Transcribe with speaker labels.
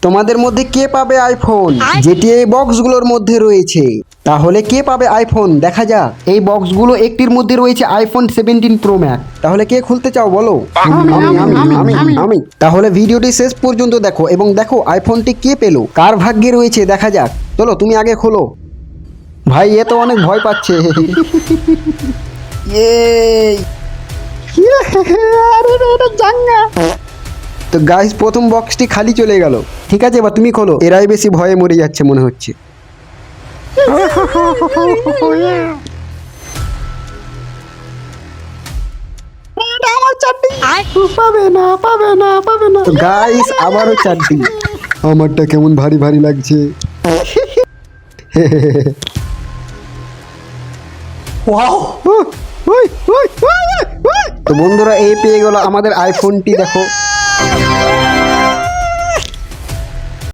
Speaker 1: তোমাদের মধ্যে কে পাবে আইফোন, যেটি এই বক্সগুলোর মধ্যে রয়েছে? তাহলে কে পাবে আইফোন দেখা যাক। এই বক্সগুলো একটির মধ্যে রয়েছে আইফোন 17 প্রো ম্যাক্স। তাহলে কে খুলতে চাও বলো? আমি। তাহলে ভিডিওটি শেষ পর্যন্ত দেখো এবং দেখো আইফোনটি কে পেলো, কার ভাগ্যে রয়েছে দেখা যাক। চলো তুমি আগে খোলো। ভাই এ তো অনেক ভয় পাচ্ছে। তো গাইস প্রথম বক্সটি খালি চলে গেল। ঠিক আছে এবার তুমি খোলো, এরাই বেশি ভয়ে মরে যাচ্ছে মনে হচ্ছে। তো গাইস আবারও চারটি। আমারটা কেমন ভারী ভারী লাগছে। তো বন্ধুরা এই পেয়ে গেল আমাদের আইফোনটি, দেখো।